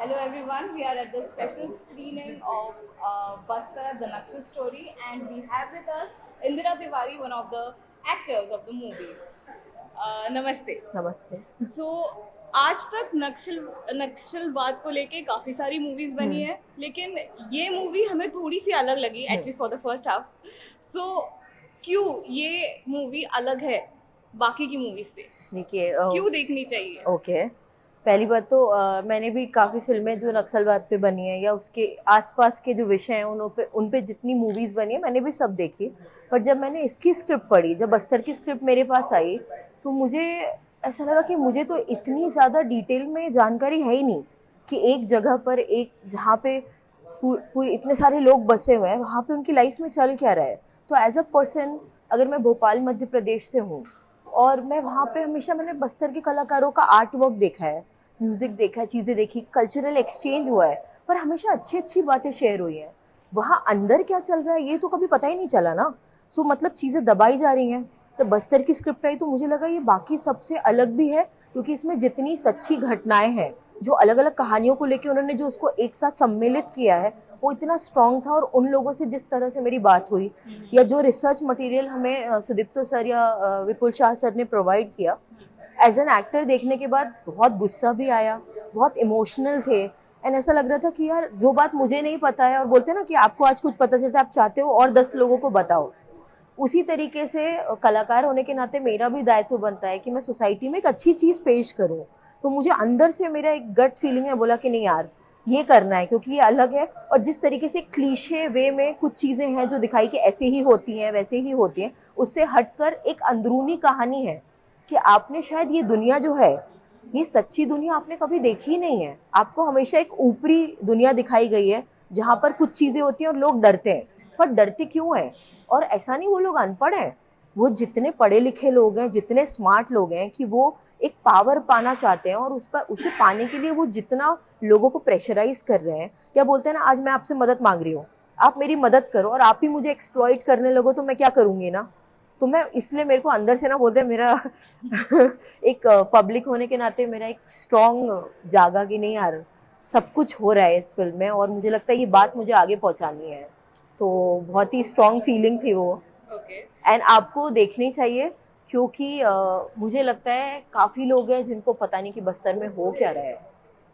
Hello everyone, we are at the special screening of Bastar, the Nakshal story, and we have with us Indira Tiwari, one of the actors of the movie. नमस्ते. नमस्ते। So आज तक नक्सलवाद को लेके काफ़ी सारी movies बनी है, लेकिन ये मूवी हमें थोड़ी सी अलग लगी, at least for the first half. So क्यों ये मूवी अलग है बाकी की मूवीज से? देखिए क्यों देखनी चाहिए? ओके। पहली बात तो मैंने भी काफ़ी फिल्में जो नक्सलवाद पे बनी है या उसके आसपास के जो विषय हैं उन पे जितनी मूवीज़ बनी है मैंने भी सब देखी। पर जब मैंने इसकी स्क्रिप्ट पढ़ी, जब बस्तर की स्क्रिप्ट मेरे पास आई, तो मुझे ऐसा लगा कि मुझे तो इतनी ज़्यादा डिटेल में जानकारी है ही नहीं कि एक जगह पर एक जहाँ पे इतने सारे लोग बसे हुए हैं, वहाँ पे उनकी लाइफ में चल क्या रहा है। तो एज अ पर्सन, अगर मैं भोपाल मध्य प्रदेश से हूँ और मैं वहाँ पे हमेशा मैंने बस्तर के कलाकारों का आर्ट वर्क देखा है, म्यूज़िक देखा है, चीज़ें देखी, कल्चरल एक्सचेंज हुआ है, पर हमेशा अच्छी अच्छी बातें शेयर हुई हैं। वहाँ अंदर क्या चल रहा है ये तो कभी पता ही नहीं चला ना। सो मतलब चीज़ें दबाई जा रही हैं। तो बस्तर की स्क्रिप्ट आई तो मुझे लगा ये बाकी सबसे अलग भी है, क्योंकि इसमें जितनी सच्ची घटनाएं हैं, जो अलग अलग कहानियों को लेके उन्होंने जो उसको एक साथ सम्मिलित किया है, वो इतना स्ट्रांग था। और उन लोगों से जिस तरह से मेरी बात हुई या जो रिसर्च मटेरियल हमें सुदीप्तो सर या विपुल शाह सर ने प्रोवाइड किया, एज एन एक्टर देखने के बाद बहुत गुस्सा भी आया, बहुत इमोशनल थे। एंड ऐसा लग रहा था कि यार जो बात मुझे नहीं पता है, और बोलते हैं ना कि आपको आज कुछ पता चलता है, आप चाहते हो और 10 लोगों को बताओ। उसी तरीके से कलाकार होने के नाते मेरा भी दायित्व बनता है कि मैं सोसाइटी में एक अच्छी चीज़ पेश करूं। तो मुझे अंदर से मेरा एक गट फीलिंग है, बोला कि नहीं यार ये करना है, क्योंकि ये अलग है। और जिस तरीके से क्लीशे वे में कुछ चीज़ें हैं जो दिखाई कि ऐसे ही होती हैं वैसे ही होती हैं, उससे हटकर एक अंदरूनी कहानी है कि आपने शायद ये दुनिया जो है, ये सच्ची दुनिया आपने कभी देखी ही नहीं है। आपको हमेशा एक ऊपरी दुनिया दिखाई गई है जहाँ पर कुछ चीज़ें होती हैं और लोग डरते हैं। पर डरते क्यों हैं? और ऐसा नहीं वो लोग अनपढ़ हैं, वो जितने पढ़े लिखे लोग हैं, जितने स्मार्ट लोग हैं कि वो एक पावर पाना चाहते हैं, और उस पर उसे पाने के लिए वो जितना लोगों को प्रेशराइज कर रहे हैं, या बोलते हैं ना आज मैं आपसे मदद मांग रही हूँ, आप मेरी मदद करो, और आप ही मुझे एक्सप्लॉइट करने लगो तो मैं क्या करूँगी ना। तो मैं इसलिए मेरे को अंदर से ना बोलते हैं मेरा एक पब्लिक होने के नाते मेरा एक स्ट्रॉन्ग जागा कि नहीं यार सब कुछ हो रहा है इस फिल्म में, और मुझे लगता है ये बात मुझे आगे पहुंचानी है। तो बहुत ही स्ट्रॉन्ग फीलिंग थी वो। ओके. एंड आपको देखनी चाहिए, क्योंकि मुझे लगता है काफ़ी लोग हैं जिनको पता नहीं कि बस्तर में हो क्या रहा है,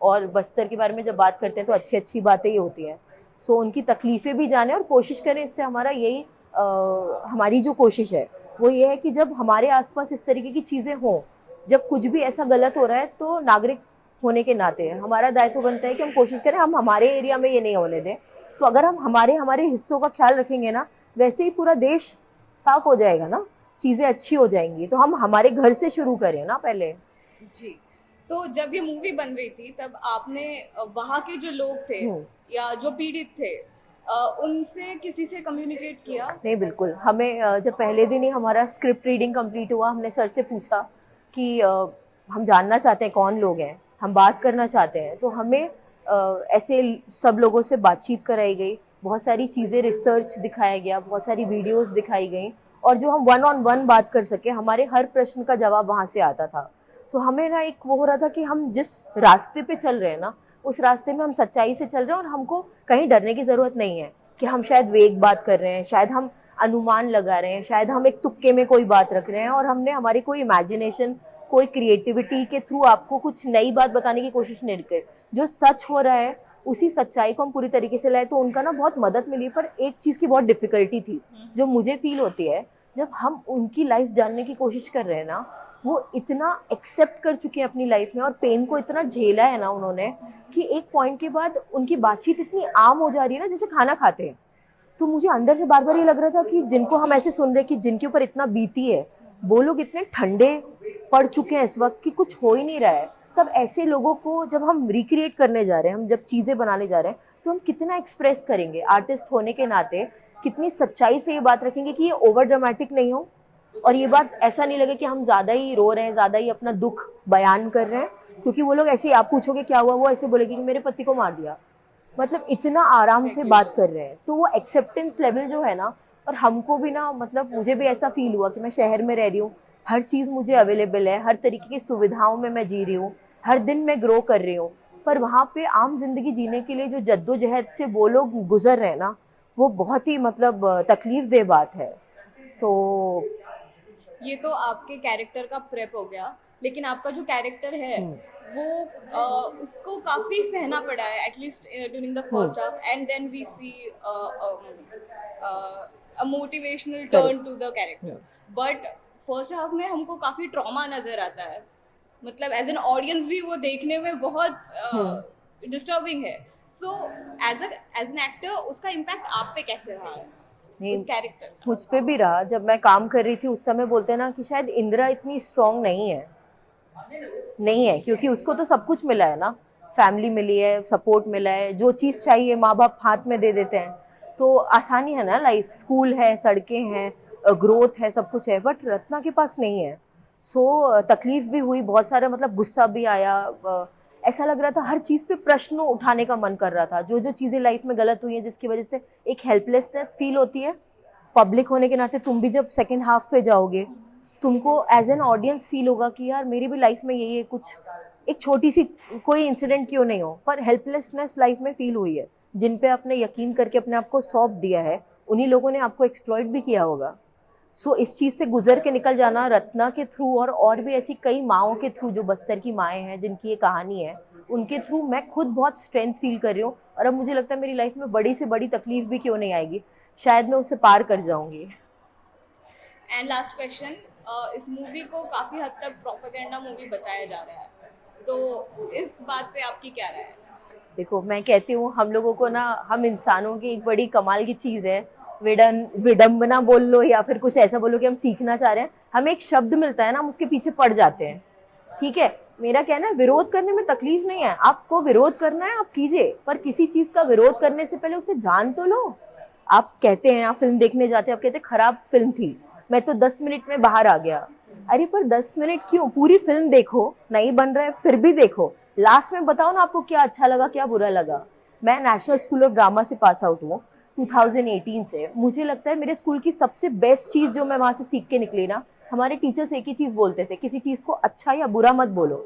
और बस्तर के बारे में जब बात करते हैं तो अच्छी अच्छी बातें ही होती हैं। सो उनकी तकलीफ़ें भी जाने और कोशिश करें। इससे हमारा यही हमारी जो कोशिश है वो ये है कि जब हमारे आसपास इस तरीके की चीज़ें हों, जब कुछ भी ऐसा गलत हो रहा है, तो नागरिक होने के नाते हमारा दायित्व बनता है कि हम कोशिश करें हम हमारे एरिया में ये नहीं होने दें। तो अगर हम हमारे हमारे हिस्सों का ख्याल रखेंगे ना, वैसे ही पूरा देश साफ हो जाएगा ना, चीज़ें अच्छी हो जाएंगी। तो हम हमारे घर से शुरू करें ना पहले। जी. तो जब ये मूवी बन रही थी तब आपने वहाँ के जो लोग थे हम्म। या जो पीड़ित थे, उनसे किसी से कम्युनिकेट किया? नहीं बिल्कुल, हमें जब पहले दिन ही हमारा स्क्रिप्ट रीडिंग कंप्लीट हुआ, हमने सर से पूछा कि हम जानना चाहते हैं कौन लोग हैं, हम बात करना चाहते हैं। तो हमें ऐसे सब लोगों से बातचीत कराई गई, बहुत सारी चीज़ें रिसर्च दिखाया गया, बहुत सारी वीडियोस दिखाई गई, और जो हम वन ऑन वन बात कर सके, हमारे हर प्रश्न का जवाब वहाँ से आता था। तो हमें ना एक वो हो रहा था कि हम जिस रास्ते पे चल रहे हैं ना, उस रास्ते में हम सच्चाई से चल रहे हैं, और हमको कहीं डरने की ज़रूरत नहीं है कि हम शायद वेग बात कर रहे हैं, शायद हम अनुमान लगा रहे हैं, शायद हम एक तुक्के में कोई बात रख रहे हैं, और हमने हमारी कोई इमेजिनेशन, कोई क्रिएटिविटी के थ्रू आपको कुछ नई बात बताने की कोशिश नहीं की। जो सच हो रहा है उसी सच्चाई को हम पूरी तरीके से लाए, तो उनका ना बहुत मदद मिली। पर एक चीज़ की बहुत डिफिकल्टी थी जो मुझे फील होती है, जब हम उनकी लाइफ जानने की कोशिश कर रहे हैं ना, वो इतना एक्सेप्ट कर चुके हैं अपनी लाइफ में और पेन को इतना झेला है ना उन्होंने, कि एक पॉइंट के बाद उनकी बातचीत इतनी आम हो जा रही है ना, जैसे खाना खाते हैं। तो मुझे अंदर से बार बार ये लग रहा था कि जिनको हम ऐसे सुन रहे कि जिनके ऊपर इतना बीती है, वो लोग इतने ठंडे पड़ चुके हैं इस वक्त कि कुछ हो ही नहीं रहा है। तब ऐसे लोगों को जब हम रिक्रिएट करने जा रहे हैं, हम जब चीज़ें बनाने जा रहे हैं, तो हम कितना एक्सप्रेस करेंगे आर्टिस्ट होने के नाते, कितनी सच्चाई से ये बात रखेंगे कि ये ओवर ड्रामेटिक नहीं हो, और ये बात ऐसा नहीं लगे कि हम ज़्यादा ही रो रहे हैं, ज़्यादा ही अपना दुख बयान कर रहे हैं। क्योंकि वो लोग ऐसे ही, आप पूछोगे क्या हुआ, वो ऐसे बोलेगी कि मेरे पति को मार दिया। मतलब इतना आराम से बात कर रहे हैं, तो वो एक्सेप्टेंस लेवल जो है ना। और हमको भी ना, मतलब मुझे भी ऐसा फील हुआ कि मैं शहर में रह रही हूँ, हर चीज़ मुझे अवेलेबल है, हर तरीके की सुविधाओं में मैं जी रही हूँ, हर दिन मैं ग्रो कर रही हूँ, पर वहाँ पे आम जिंदगी जीने के लिए जो जद्दोजहद से वो लोग गुजर रहे हैं ना, वो बहुत ही मतलब तकलीफ दे बात है। तो ये तो आपके कैरेक्टर का प्रेप हो गया, लेकिन आपका जो कैरेक्टर है वो उसको काफी सहना पड़ा है, at least during the first half, and then we see a motivational turn to the character. But first half में हमको काफी ट्रॉमा नजर आता है, मतलब एज एन ऑडियंस भी वो देखने में बहुत डिस्टर्बिंग है। सो एज एन एक्टर उसका इम्पैक्ट आप पे कैसे रहा है, उस कैरेक्टर? मुझ पे भी रहा। जब मैं काम कर रही थी उस समय बोलते हैं ना कि शायद इंदिरा इतनी स्ट्रांग नहीं है क्योंकि उसको तो सब कुछ मिला है ना, फैमिली मिली है, सपोर्ट मिला है, जो चीज़ चाहिए माँ बाप हाथ में दे देते हैं, तो आसानी है ना लाइफ, स्कूल है, सड़कें हैं, ग्रोथ है, सब कुछ है। बट रत्ना के पास नहीं है। सो तकलीफ भी हुई बहुत सारा, मतलब गुस्सा भी आया, ऐसा लग रहा था हर चीज़ पे प्रश्न उठाने का मन कर रहा था। जो जो चीज़ें लाइफ में गलत हुई हैं जिसकी वजह से एक हेल्पलेसनेस फील होती है, पब्लिक होने के नाते तुम भी जब सेकंड हाफ पे जाओगे तुमको एज एन ऑडियंस फील होगा कि यार मेरी भी लाइफ में यही है, कुछ एक छोटी सी कोई इंसिडेंट क्यों नहीं हो, पर हेल्पलेसनेस लाइफ में फील हुई है। जिन पे आपने यकीन करके अपने आप को सौंप दिया है उन्हीं लोगों ने आपको एक्सप्लॉइट भी किया होगा। सो इस चीज़ से गुजर के निकल जाना रत्ना के थ्रू, और भी ऐसी कई माओं के थ्रू जो बस्तर की माएँ हैं जिनकी ये कहानी है, उनके थ्रू मैं खुद बहुत स्ट्रेंथ फील कर रही हूँ। और अब मुझे लगता है मेरी लाइफ में बड़ी से बड़ी तकलीफ भी क्यों नहीं आएगी, शायद मैं उसे पार कर जाऊंगी। एंड लास्ट क्वेश्चन, इस मूवी को काफी हद तक प्रोपेगेंडा मूवी बताया जा रहा है, तो इस बात पे आपकी क्या राय है? देखो मैं कहती हूँ हम लोगों को ना, हम इंसानों की एक बड़ी कमाल की चीज़ है, विडम्बना बोल लो या फिर कुछ ऐसा बोलो कि हम सीखना चाह रहे हैं, हमें एक शब्द मिलता है ना, हम उसके पीछे पड़ जाते हैं। ठीक है, मेरा कहना है विरोध करने में तकलीफ नहीं है, आपको विरोध करना है आप कीजिए, पर किसी चीज़ का विरोध करने से पहले उसे जान तो लो। आप कहते हैं, आप फिल्म देखने जाते हैं, आप कहते हैं खराब फिल्म थी, मैं तो 10 मिनट में बाहर आ गया। अरे पर 10 मिनट क्यों, पूरी फिल्म देखो, नहीं बन रहा है फिर भी देखो, लास्ट में बताओ ना आपको क्या अच्छा लगा क्या बुरा लगा। मैं नेशनल स्कूल ऑफ ड्रामा से पास आउट हूँ 2018 से। मुझे लगता है मेरे स्कूल की सबसे बेस्ट चीज़ जो मैं वहाँ से सीख के निकली ना, हमारे टीचर्स एक ही चीज़ बोलते थे, किसी चीज़ को अच्छा या बुरा मत बोलो।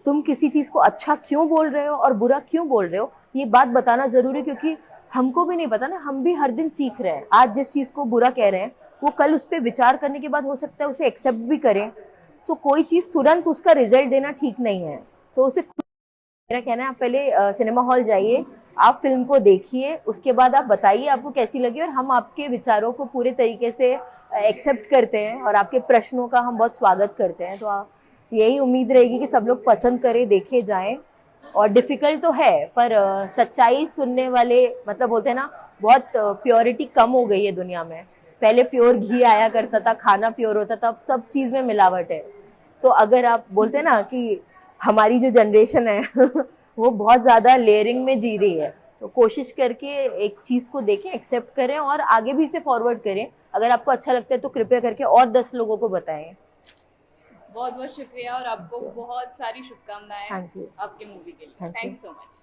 तुम किसी चीज़ को अच्छा क्यों बोल रहे हो और बुरा क्यों बोल रहे हो, ये बात बताना ज़रूरी, क्योंकि हमको भी नहीं पता ना, हम भी हर दिन सीख रहे हैं। आज जिस चीज़ को बुरा कह रहे हैं वो कल उस पर विचार करने के बाद हो सकता है उसे एक्सेप्ट भी करें। तो कोई चीज़ तुरंत उसका रिजल्ट देना ठीक नहीं है। तो उसे, मेरा कहना है आप पहले सिनेमा हॉल जाइए, आप फिल्म को देखिए, उसके बाद आप बताइए आपको कैसी लगी, और हम आपके विचारों को पूरे तरीके से एक्सेप्ट करते हैं और आपके प्रश्नों का हम बहुत स्वागत करते हैं। तो यही उम्मीद रहेगी कि सब लोग पसंद करें, देखे जाएं। और डिफ़िकल्ट तो है, पर सच्चाई सुनने वाले, मतलब बोलते हैं ना, बहुत प्योरिटी कम हो गई है दुनिया में। पहले प्योर घी आया करता था, खाना प्योर होता था, अब सब चीज़ में मिलावट है। तो अगर आप बोलते हैं ना कि हमारी जो जनरेशन है वो बहुत ज़्यादा लेयरिंग में जी रही है, तो कोशिश करके एक चीज़ को देखें, एक्सेप्ट करें और आगे भी इसे फॉरवर्ड करें। अगर आपको अच्छा लगता है तो कृपया करके और 10 लोगों को बताएं। बहुत बहुत शुक्रिया और आपको बहुत सारी शुभकामनाएं थैंक यू। आपके मूवी के लिए। Thank you so much.